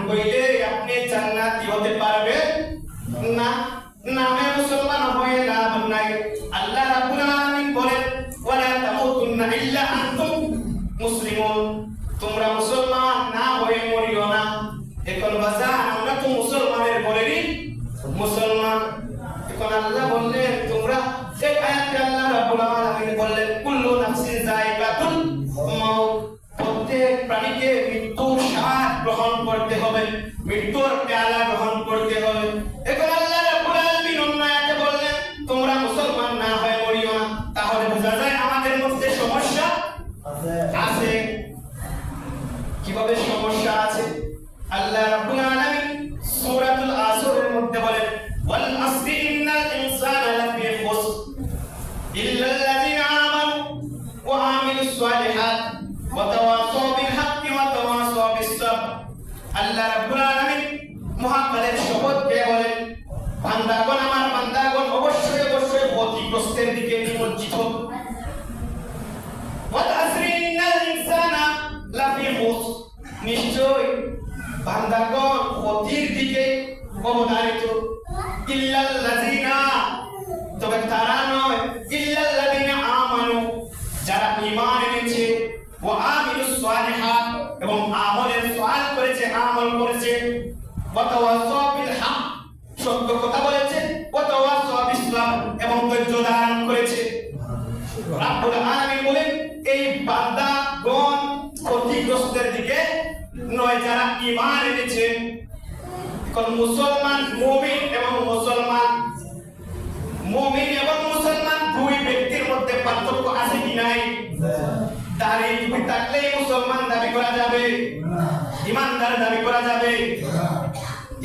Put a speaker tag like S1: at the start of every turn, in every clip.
S1: কইলে আপনি জান্নাতি হতে পারবেন না। নামে মুসলমান হয়ে লাভ নাই। আল্লাহ রাব্বুল আলামিন বলেন ওয়ালা তামুতুন্না ইল্লা আনতুম মুসলিমুন, তোমরা মুসলমান না হয়ে মরিও না। এখন বাজান আমরা তো মুসলমানের ঘরেরই মুসলমান। এখন আল্লাহ বললেন তোমরা এই আয়াতে আল্লাহ রাব্বুল আলামিন বললেন কুল্লু নাফসিন যায়িকাতুল মাউত, প্রত্যেক প্রাণীকে মৃত্যুর স্বাদ গ্রহণ করতে হবে, মৃত্যুর পেয়ালা গ্রহণ করতে হবে। এখন আল্লাহ রাব্বুল আলামিন অন্য আয়াতে বললেন তোমরা মুসলমান না হয়ে মরিও না। তাহলে বোঝা যায় আমাদের মধ্যে সমস্যা আছে। কিভাবে সমস্যা আছে? আল্লাহ রাব্বুল আলামিন সূরাতুল আসরের মধ্যে বলেন ওয়াল আসরি ইন্নাল ইনসানা লাফি খুসর ইল্লাল্লাযিনা আমানু ওয়া আমিলুস সালিহাত ওয়া তাওয়াসাউ বিল হাক্কি ওয়া তাওয়াসাউ বিস সাবর। আল্লাহ রাব্বুল আলামিন মহাকালের শপথ দিয়ে বলেন বান্দাগণ, আমার বান্দাগণ অবশ্যই অবশ্যই ক্ষতিগ্রস্তের দিকে নিমজ্জিত। ওয়াল আসরি ইন্নাল ইনসানা লাফি খুসর, নিশ্চয় বান্দাগণ ক্ষতির দিকে অবধারিত। ইল্লাল্লাযিনা, তবে তারা নয়, ইল্লাল্লাযিনা আমানু, যারা ঈমান এনেছে, ওয়া আমিলুস সালিহাত, এবং আমলের সাল করেছে, আমল করেছে, ওয়া তাওয়াসাউ বিল হক, সত্য কথা বলেছে, ওয়া তাওয়াসাউ বিস সাবর, এবং ধৈর্য ধারণ করেছে। রাব্বুল আলামিন বলেন এই বান্দাগণ ক্ষতিগ্রস্তের দিকে নয়, যারা ঈমান এনেছে। কোন মুসলমান, মুমিন এবং মুসলমান, মুমিন এবং মুসলমান দুই ব্যক্তির মধ্যে পার্থক্য আছে কি নাই? দাড়ি টুপি থাকলে মুসলমান দাবি করা যাবে, ইমানদার দাবি করা যাবে?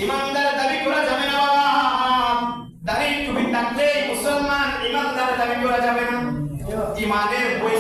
S1: ইমানদার দাবি করা যাবে না বাবা। দাড়ি টুপি থাকলে মুসলমান ইমানদার দাবি করা যাবে না। ইমানের বই